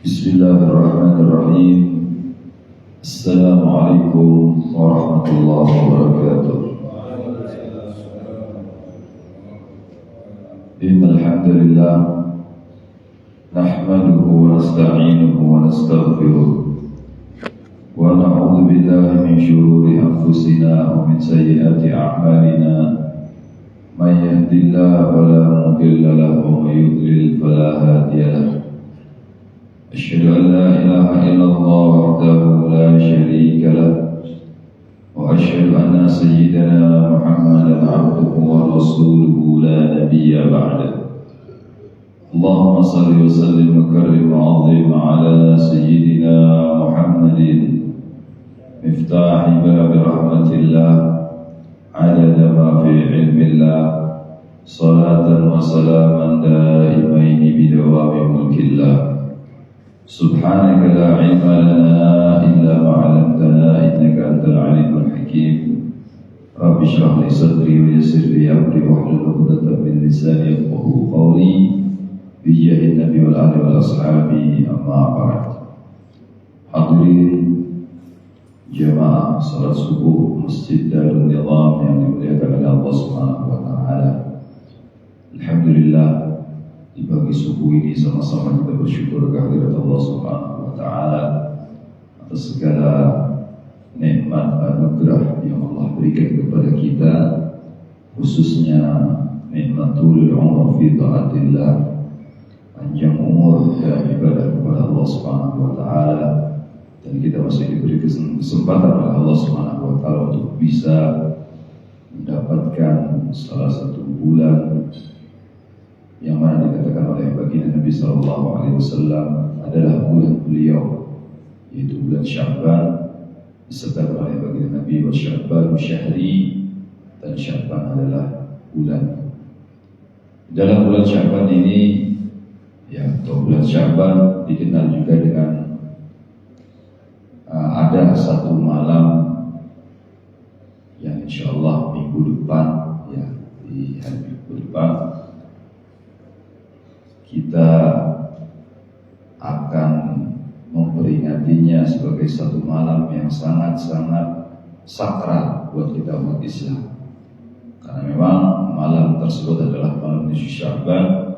Bismillahirrahmanirrahim. Assalamualaikum warahmatullahi wabarakatuh. Innal hamdalillah nahmaduhu wa nasta'inuhu wa nastaghfiruh wa na'udzu billahi min shururi anfusina wa min sayyiati a'malina. May yahdihillahu fala mudilla lahu wa may yudlil fala hadiya lahu. أشهد أن لا إله إلا الله وحده لا شريك له وأشهد أن سيدنا محمدا عبده ورسوله لا نبي بعده. اللهم صل وسلم وكرم وعظم على سيدنا محمد مفتاح باب رحمة الله عدد ما في علم الله صلاة وسلاما دائمين بدوام ملك الله. Subhanaka la ilma lana illa ma 'allamtana innaka antal 'alimul hakim. Rabbi shrah li sadri wa yassir li amri wahlul 'uqdatam min lisani yafqahu qawli. Bi jahin nabi wal ali wal ashabi amma ba'd. Hadirin jamaah salat subuh Masjid Darul Nizam yang dimuliakan oleh Allah Subhanahu wa taala. Alhamdulillah, di pagi subuh ini sama-sama kita bersyukur kehadirat Allah Subhanahu wa taala atas segala nikmat anugerah yang Allah berikan kepada kita, khususnya nikmat tulul umur fi taatillah, panjang umur dalam ibadah kepada Allah Subhanahu wa taala, dan kita masih diberi kesempatan oleh Allah Subhanahu wa taala untuk bisa mendapatkan salah satu bulan yang mana dikatakan oleh baginda Nabi Sallallahu Alaihi Wasallam adalah bulan beliau, yaitu bulan Sya'ban, disertakan oleh baginda Nabi wa Sya'ban syahri, dan Sya'ban adalah bulan. Dalam bulan Sya'ban ini, ya, atau bulan Sya'ban dikenal juga dengan ada satu malam yang insya Allah minggu depan, ya, di hari minggu depan kita akan memperingatinya sebagai satu malam yang sangat-sangat sakral buat kita umat Islam. Karena memang malam tersebut adalah malam nisfu Sya'ban.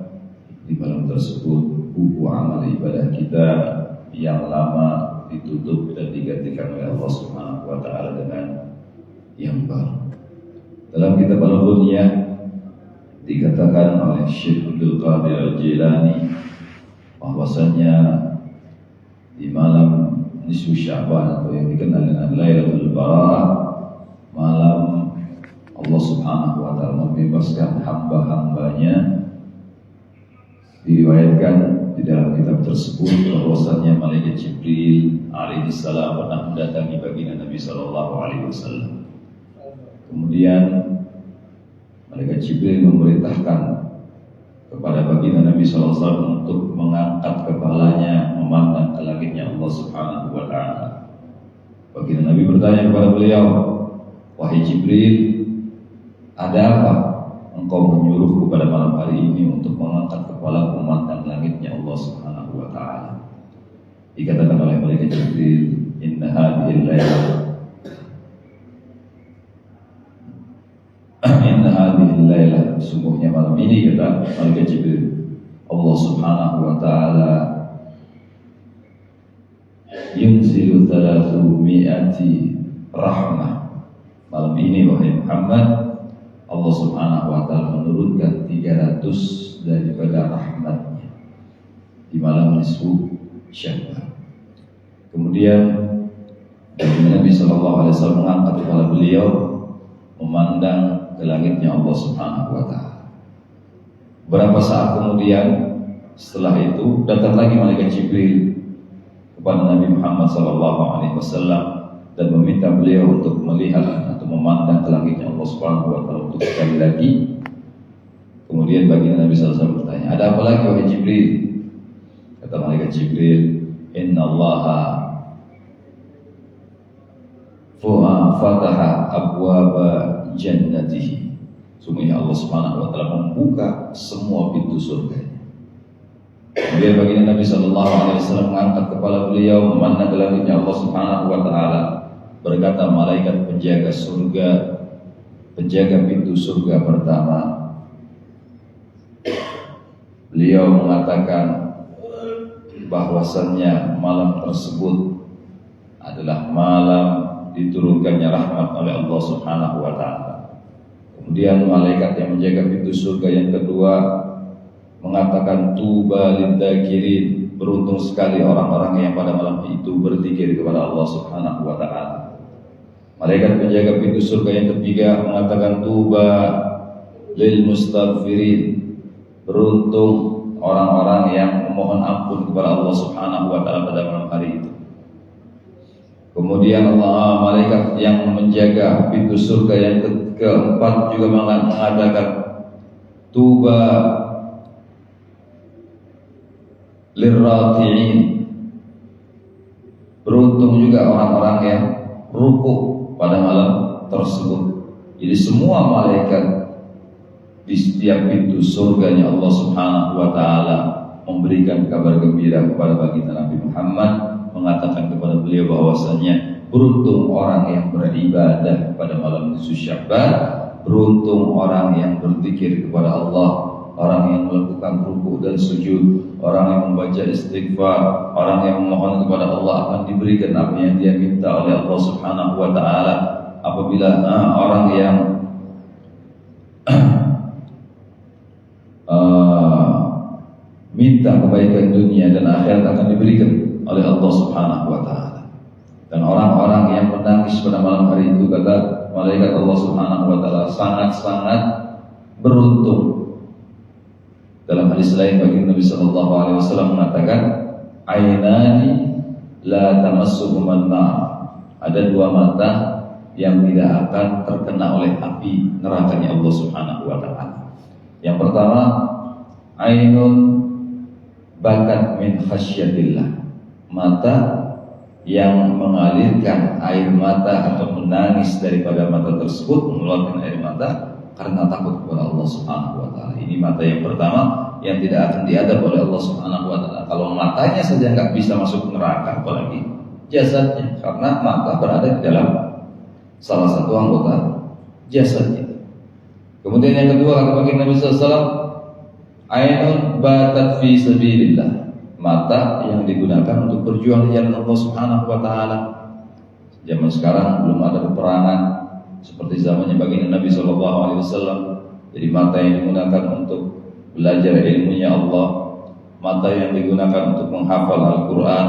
Di malam tersebut buku amal ibadah kita yang lama ditutup dan digantikan oleh Allah Subhanahu wa taala dengan yang baru. Dalam kitab Al-Ghunyah dikatakan oleh Syekh Abdul Qadir Al-Jilani bahwasanya di malam nisfu Sya'ban atau yang dikenal dengan Lailatul Bara'ah, malam Allah Subhanahu wa taala membebaskan hamba-hambanya. Diriwayatkan di dalam kitab tersebut bahwasanya malaikat Jibril alaihi salam pernah mendatangi baginda Nabi sallallahu alaihi wasallam. Kemudian malaikat Jibril memerintahkan kepada baginda Nabi SAW untuk mengangkat kepalanya memandang ke langitnya Allah Subhanahu wa taala. Baginda Nabi bertanya kepada beliau, "Wahai Jibril, ada apa engkau menyuruhku pada malam hari ini untuk mengangkat kepala memandang langitnya Allah Subhanahu wa taala?" Dikatakan oleh malaikat Jibril, "Inna hadhil lailah Lailah, sungguhnya malam ini," kata malaikat Jibril, "Allah Subhanahu wa taala yunzilu 300 rahmah." Malam ini wahai Muhammad, Allah Subhanahu wa taala menurunkan 300 daripada rahmatnya di malam nisfu Sya'ban. Kemudian Nabi sallallahu alaihi wasallam mengangkat kepala beliau memandang ke langitnya Allah Subhanahu wa taala. Berapa saat kemudian setelah itu datang lagi malaikat Jibril kepada Nabi Muhammad sallallahu alaihi wasallam dan meminta beliau untuk melihat atau memandang ke langitnya Allah Subhanahu wa taala untuk sekali lagi. Kemudian baginda Nabi sallallahu alaihi wasallam bertanya, "Ada apa lagi wahai Jibril?" Kata malaikat Jibril, "Innallaha fataha abwaba jannatihi." Sungguhnya Allah Subhanahu wa taala membuka semua pintu surganya. Kemudian baginda Nabi Shallallahu Alaihi Wasallam mengangkat kepala beliau memandang ke langitnya Allah Subhanahu Wa Taala, berkata, malaikat penjaga surga, penjaga pintu surga pertama. Beliau mengatakan bahwasannya malam tersebut adalah malam diturunkannya rahmat oleh Allah Subhanahu Wa Taala. Kemudian malaikat yang menjaga pintu surga yang kedua mengatakan, tuba lidzakirin, beruntung sekali orang-orang yang pada malam itu berzikir kepada Allah Subhanahu Wa Taala. Malaikat penjaga pintu surga yang ketiga mengatakan, tuba lil mustaghfirin, beruntung orang-orang yang memohon ampun kepada Allah Subhanahu Wa Taala pada malam hari itu. Kemudian malaikat yang menjaga pintu surga yang keempat juga mengatakan, tuba lirraki'in, beruntung juga orang-orang yang rukuk pada malam tersebut. Jadi semua malaikat di setiap pintu surganya Allah Subhanahu Wa Taala memberikan kabar gembira kepada baginda Nabi Muhammad, mengatakan kepada beliau bahwasanya beruntung orang yang beribadah pada malam nisfu Sya'ban, beruntung orang yang berzikir kepada Allah, orang yang melakukan rukuk dan sujud, orang yang membaca istighfar, orang yang memohon kepada Allah akan diberikan apa yang dia minta oleh Allah Subhanahu Wa Taala. Apabila orang yang minta kebaikan dunia dan akhirat akan diberikan oleh Allah Subhanahu Wa Taala. Dan orang-orang yang menangis pada malam hari itu, kata malaikat Allah Subhanahu Wa Taala, sangat-sangat beruntung. Dalam hadis lain baginda Nabi Sallallahu Alaihi Wasallam mengatakan, ainani la tamassuhuman nar, ada dua mata yang tidak akan terkena oleh api nerakanya Allah Subhanahu Wa Taala. Yang pertama, ainun bakat min khasyatillah, mata yang mengalirkan air mata atau menangis daripada mata tersebut, mengeluarkan air mata karena takut kepada Allah Subhanahu Wa Taala. Ini mata yang pertama yang tidak akan diadab oleh Allah Subhanahu Wa Taala. Kalau matanya saja nggak bisa masuk neraka, apalagi jasadnya, karena mata berada di dalam salah satu anggota jasadnya. Kemudian yang kedua, kata baginda Nabi SAW, ainun batat fi sabilillah, mata yang digunakan untuk berjuang di jalan Allah Subhanahu Wa Taala. Zaman sekarang belum ada peperangan seperti zamannya baginda Nabi Sallallahu Alaihi Wasallam. Jadi mata yang digunakan untuk belajar ilmunya Allah, mata yang digunakan untuk menghafal Al-Quran,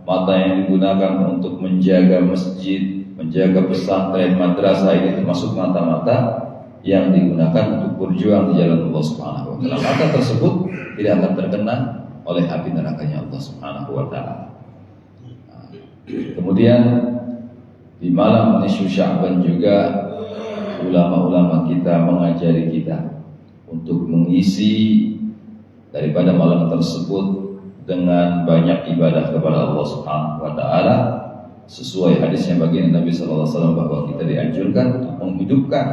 mata yang digunakan untuk menjaga masjid, menjaga pesantren, madrasah, ini termasuk mata-mata yang digunakan untuk berjuang di jalan Allah Subhanahu Wa Taala. Mata tersebut tidak akan terkena oleh api nerakanya Allah Subhanahu Wa Taala. Kemudian di malam nisfu Sya'ban juga ulama-ulama kita mengajari kita untuk mengisi daripada malam tersebut dengan banyak ibadah kepada Allah Subhanahu Wa Taala, sesuai hadisnya baginda Nabi Sallallahu Alaihi Wasallam bahwa kita dianjurkan untuk menghidupkan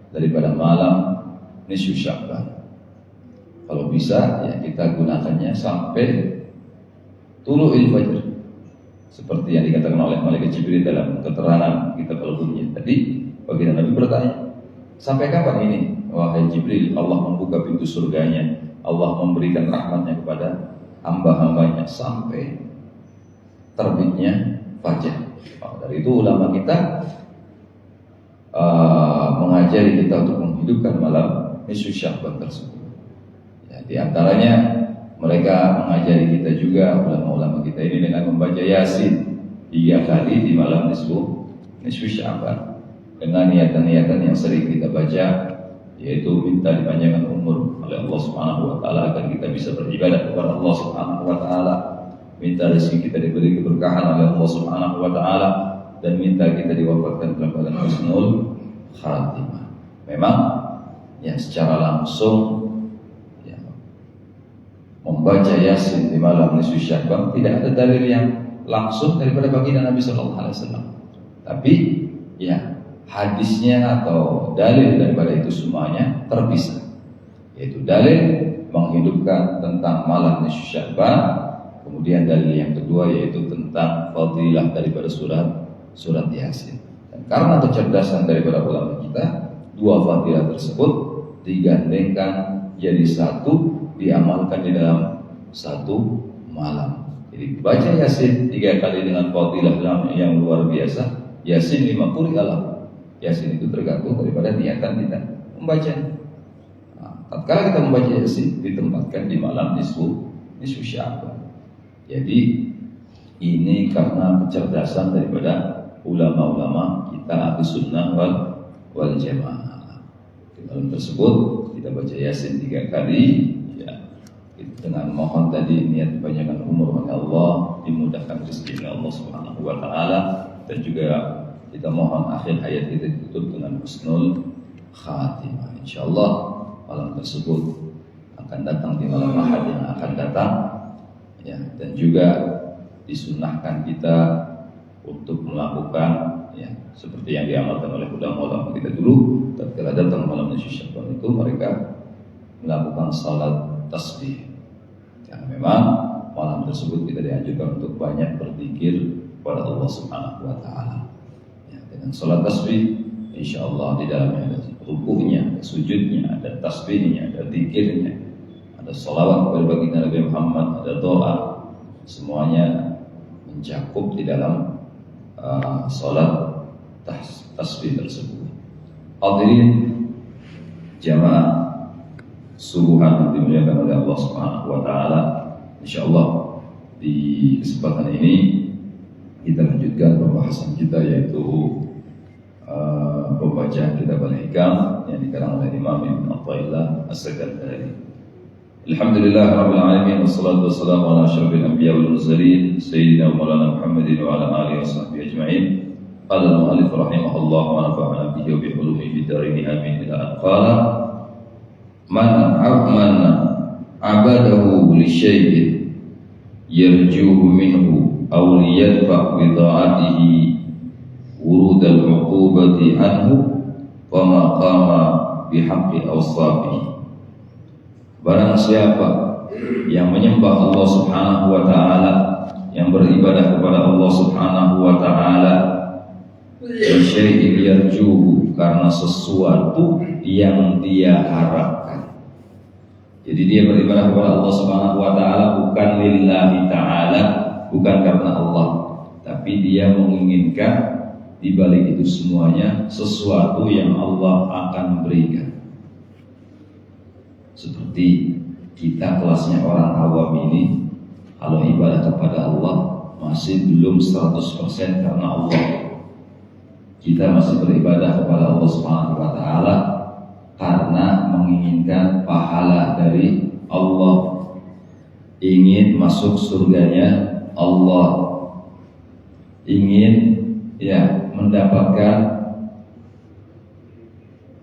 daripada malam nisfu Sya'ban. Kalau bisa ya kita gunakannya sampai tulu'il fajr, seperti yang dikatakan oleh malaikat Jibril dalam keterangan kitab Al-Bunyah tadi. Baginda Nabi bertanya, sampai kapan ini wahai Jibril? Allah membuka pintu surganya, Allah memberikan rahmatnya kepada hamba-hambanya sampai terbitnya fajar. Dari itu ulama kita mengajari kita untuk menghidupkan malam nisfu Sya'ban tersebut. Ya, di antaranya mereka mengajari kita juga, ulama-ulama kita ini, dengan membaca Yasin 3 kali di malam nisfu Sya'ban, dengan niatan-niatan yang sering kita baca, yaitu minta dipanjangkan umur oleh Allah Subhanahu Wa Taala agar kita bisa beribadah kepada Allah Subhanahu Wa Taala, minta rezeki kita diberi keberkahan oleh Allah Subhanahu Wa Taala, dan minta kita diwafatkan dalam keadaan husnul khatimah. Memang yang secara langsung ya, membaca Yasin di malam nisfu Sya'ban tidak ada dalil yang langsung daripada baginda Nabi Sallallahu Alaihi Wasallam, tapi ya hadisnya atau dalil daripada itu semuanya terpisah, yaitu dalil menghidupkan tentang malam nisfu Sya'ban. Kemudian dalil yang kedua yaitu tentang fadilah daripada surat Yasin. Dan karena kecerdasan daripada ulama kita, dua fadilah tersebut digandengkan jadi satu, diamalkan di dalam satu malam. Jadi baca Yasin 3 kali dengan fadilah yang luar biasa. Yasin 5 kali alam. Yasin itu tergantung daripada niatan kita membaca. Tatkala kita membaca Yasin ditempatkan di malam nisfu Sya'ban. Jadi ini karena kecerdasan daripada ulama-ulama kita ahli sunnah wal jamaah. Di malam tersebut kita baca Yasin 3 kali, ya, dengan mohon tadi niat dipanjangkan umur oleh Allah, dimudahkan rezeki oleh Allah Subhanahu wa taala, dan juga kita mohon akhir hayat kita ditutup dengan husnul khatimah. Insyaallah malam tersebut akan datang di malam Ahad yang akan datang, ya, dan juga disunnahkan kita untuk melakukan, ya, seperti yang diamalkan oleh ulama-ulama kita dulu. Tatkala datang malam nisfu Sya'ban itu mereka melakukan salat tasbih, karena memang malam tersebut kita dianjurkan untuk banyak berzikir kepada Allah Subhanahu wa taala. Ya, dengan salat tasbih insyaallah di dalamnya ada ruku'nya, ada sujudnya, ada tasbihnya, ada zikirnya, ada salawat kepada baginda Nabi Muhammad, ada doa, semuanya mencakup di dalam salat tasbih tersebut. Hadirin jamaah subuhan yang dimuliakan oleh Allah Subhanahu wa taala, insyaallah di kesempatan ini kita lanjutkan pembahasan kita, yaitu pembacaan kitab Al-Hikam yang dikarang oleh Imam Ibn Athaillah As-Sakandari. Alhamdulillah rabbil alamin, wassalatu wassalamu ala asyrafil anbiya wal mursalin sayyidina wa maulana Muhammadin wa ala alihi washabbihi ajma'in. Qala al-mu'allif rahimahullah wa nafa'ana bihi wa bi ulumihi fid dharain amin. Ila an qala man abadahu li syai'in yarjuhu minhu aw liyadfa bi ta'atihi wurud al-'uqubati anhu wa ma qama bi haqqi awsafihi. Barang siapa yang menyembah Allah Subhanahu wa taala, yang beribadah kepada Allah Subhanahu wa taala, syai'in yarjuhu, karena sesuatu yang dia harapkan. Jadi dia beribadah kepada Allah Subhanahu wa taala bukan lillahi taala, bukan karena Allah, tapi dia menginginkan di balik itu semuanya sesuatu yang Allah akan berikan. Seperti kita kelasnya orang awam ini, kalau ibadah kepada Allah masih belum 100% karena Allah. Kita masih beribadah kepada Allah Subhanahu wa taala karena menginginkan pahala dari Allah, ingin masuk surganya Allah, ingin, ya, mendapatkan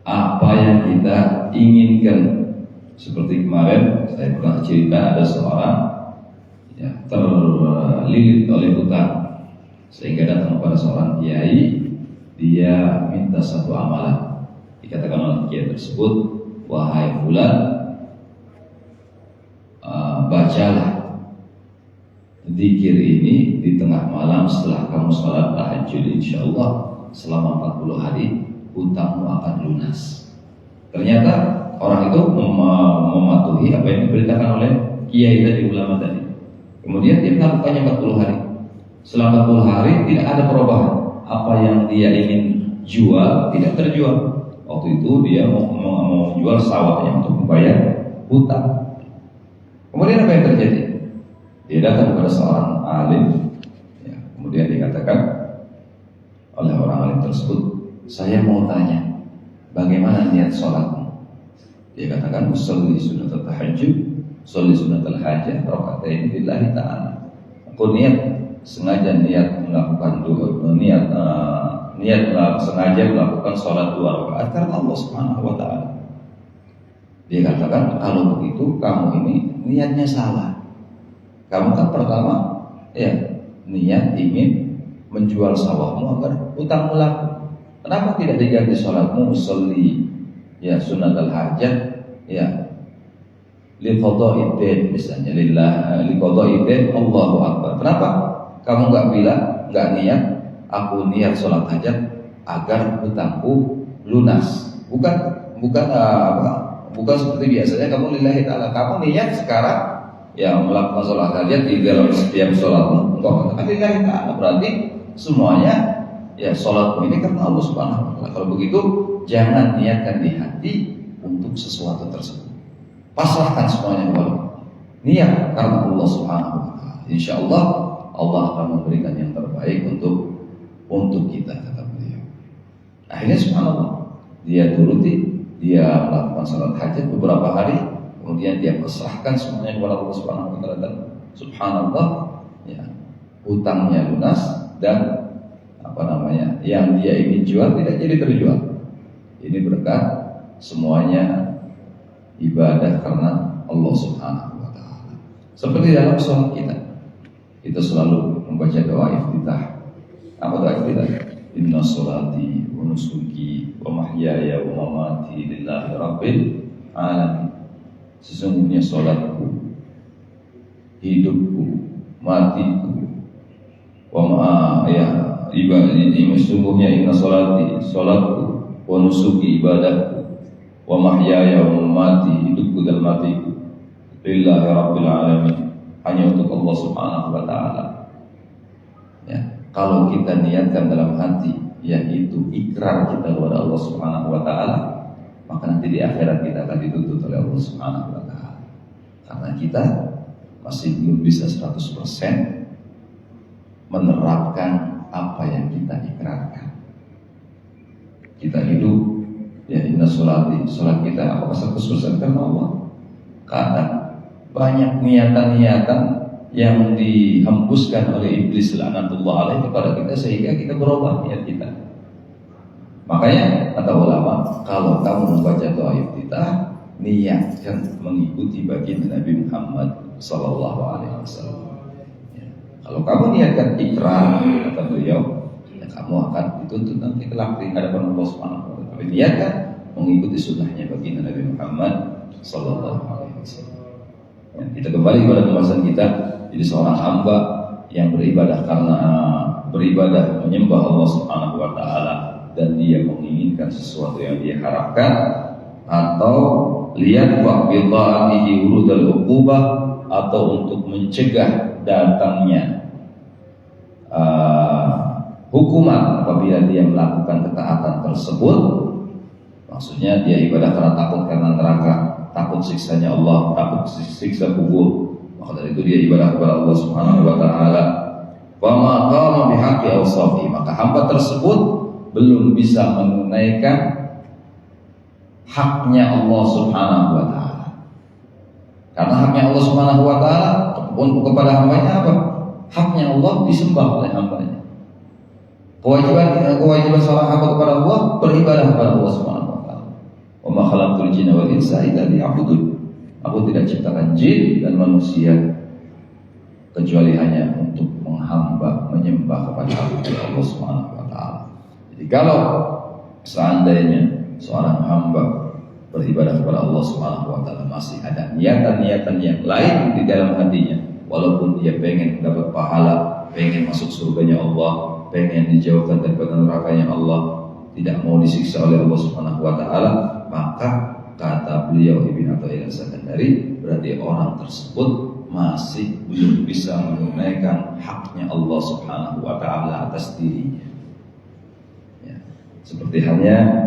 apa yang kita inginkan. Seperti kemarin saya pernah cerita, ada seorang, ya, terlilit oleh hutang sehingga datang kepada seorang kiai. Dia minta satu amalan. Dikatakan oleh kiai tersebut, wahai fulan, bacalah zikir ini di tengah malam setelah kamu sholat tahajud, insyaallah selama 40 hari hutangmu akan lunas. Ternyata orang itu mematuhi apa yang diberitakan oleh kiai tadi, ulama tadi. Kemudian dia melakukannya 40 hari. Selama 40 hari tidak ada perubahan. Apa yang dia ingin jual tidak terjual. Waktu itu dia mau jual sawahnya untuk membayar hutang. Kemudian apa yang terjadi? Dia datang kepada seorang alim, ya, kemudian dikatakan oleh orang alim tersebut, saya mau tanya, bagaimana niat sholatmu? Dia katakan, usolli sunnatul tahajud, usolli sunnatul hajah, rakaatain lillahi ta'ala. Aku sengaja niat melakukan sengaja melakukan sholat 2 rakaat karena Allah Subhanahu wa taala. Dia katakan, kalau begitu kamu ini niatnya salah. Kamu kan pertama, ya, niat ingin menjual sawahmu agar hutangmu laku. Kenapa tidak diganti sholatmu usolli, ya, sunnatul hajat, ya, liqada'i dain misalnya, liqada'i dain Allahu Akbar. Kenapa? Kamu enggak bilang, enggak niat aku niat sholat hajat agar hutangku lunas. Bukan seperti biasanya kamu lillahi ta'ala. Kamu niat sekarang ya melakukan sholat hajat di dalam setiap sholatmu. Engkau katakan lillahi ta'ala, berarti semuanya ya sholatmu ini karena Allah Subhanahu wa ta'ala. Kalau begitu jangan niatkan di hati untuk sesuatu tersebut. Pasrahkan semuanya kepada Allah. Niat karena Allah Subhanahu wa ta'ala. Insyaallah Allah akan memberikan yang terbaik untuk kita, kata beliau. Akhirnya subhanallah, dia turuti, dia melakukan salat hajat beberapa hari, kemudian dia pasrahkan semuanya kepada Allah Subhanahu wa ta'ala, dan subhanallah ya, hutangnya lunas dan yang dia ingin jual tidak jadi terjual. Ini berkat semuanya ibadah karena Allah Subhanahu wa ta'ala. Seperti dalam sholat kita selalu membaca doa iftitah. Apa doa iftitah? Inna sholati wa nusuki wa mahyaya wa mamati lillahi rabbil alamin. Sesungguhnya sholatku, hidupku, matiku, sesungguhnya inna sholati, sholatku, wa nusuki, ibadahku, wa mahyaya wa mamati, hidupku dan matiku, lillahi rabbil alamin, hanya untuk Allah Subhanahu wa ta'ala. Ya, kalau kita niatkan dalam hati, yaitu ikrar kita kepada Allah Subhanahu wa ta'ala, maka nanti di akhirat kita akan dituntut oleh Allah Subhanahu wa ta'ala. Karena kita masih belum bisa 100% menerapkan apa yang kita ikrarkan. Kita hidup ya inna sholati, sholat kita apakah 100% karena Allah? Karena banyak niatan-niatan yang dihembuskan oleh iblis laknatullah alaih kepada kita sehingga kita berubah niat kita. Makanya kata ulama, kalau kamu membaca doa iftitah, niatkan mengikuti baginda Nabi Muhammad sallallahu alaihi wasallam. Ya. Kalau kamu niatkan ikrar, kata beliau, ya kamu akan dituntut nanti kelak di hadapan Allah Subhanahu wa taala. Tapi niatkan mengikuti sunnahnya baginda Nabi Muhammad sallallahu alaihi wasallam. Ya, kita kembali kepada pembahasan kita. Jadi seorang hamba yang beribadah karena beribadah menyembah Allah Subhanahu wa taala dan dia menginginkan sesuatu yang dia harapkan, atau lihat bi ta'atihi urudal uqubah, atau untuk mencegah datangnya hukuman apabila dia melakukan ketaatan tersebut. Maksudnya dia ibadah karena takut karena neraka, takut siksanya Allah, takut siksa kubur, maka dari itu dia ibadah kepada Allah Subhanahu wa taala. Wa ma qama bihaqqi awsafi, maka hamba tersebut belum bisa menunaikan haknya Allah Subhanahu wa taala. Karena haknya Allah Subhanahu wa taala untuk kepada hambanya apa? Haknya Allah disembah oleh hambanya. Kewajiban seorang hamba kepada Allah beribadah kepada Allah Subhanahu wa taala. Wa ma khalaqtul jinna wal insa illa liya'budun. Aku tidak ciptakan jin dan manusia kecuali hanya untuk menghamba, menyembah kepada Allah Subhanahu wa taala. Jadi kalau seandainya seorang hamba beribadah kepada Allah Subhanahu wa taala masih ada niatan-niatan yang lain di dalam hatinya, walaupun dia pengen dapat pahala, pengen masuk surganya Allah, pengen dijauhkan daripada nerakanya Allah, tidak mau disiksa oleh Allah Subhanahu wa taala, maka kata beliau Ibnu Athaillah Sakandari, berarti orang tersebut masih belum bisa menunaikan haknya Allah Subhanahu wa taala atas dirinya. Ya, seperti halnya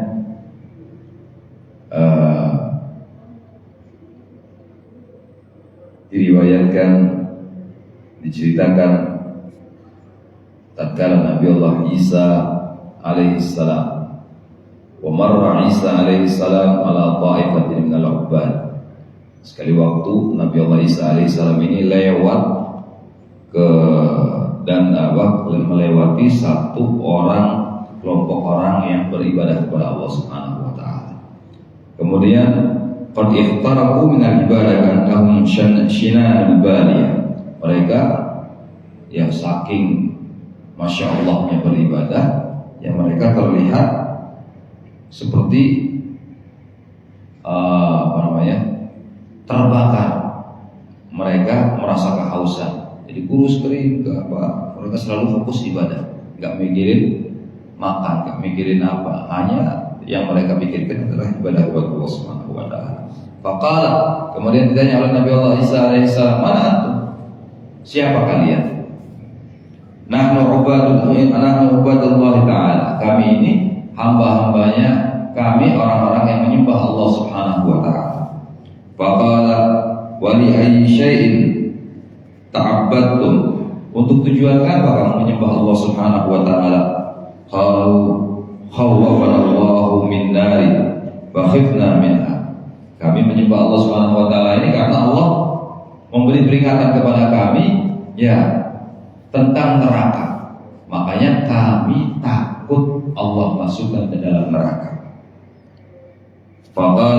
diriwayatkan, diceritakan tatkala Nabi Allah Isa alaihi salam wa marra Isa alaihi salam ala ta'ifatin minal ubbad. Sekali waktu Nabi Allah Isa alaihi salam ini lewat melewati satu kelompok orang yang beribadah kepada Allah Subhanahu wa taala. Kemudian qad ikhtaraku minal ibadah annahum shinanul baliyah. Mereka yang saking Masya Allahnya beribadah, yang mereka terlihat seperti terbakar kehausan. Jadi kurus kering ke apa? Mereka selalu fokus ibadah, nggak mikirin makan, nggak mikirin apa. Hanya yang mereka pikirkan adalah ibadah kepada Allah Subhanahu wa taala. Faqala, kemudian ditanya oleh Nabi Allah Isa alaihissalam, "Mana antum? Siapa kalian?" Nahnu ubadullah ta'ala. Kami ini hamba-hambanya, kami orang-orang yang menyembah Allah Subhanahu wa taala. Faqala wa li ayyi syai'in ta'abbadtum? Untuk tujuan apa kamu menyembah Allah Subhanahu wa taala? Qalu khawwafana Allahu min nari wa khifna minha. Kami menyembah Allah Subhanahu wa taala ini karena Allah memberi peringatan kepada kami ya tentang neraka. Makanya kami takut Allah masukkan ke dalam neraka. Faqala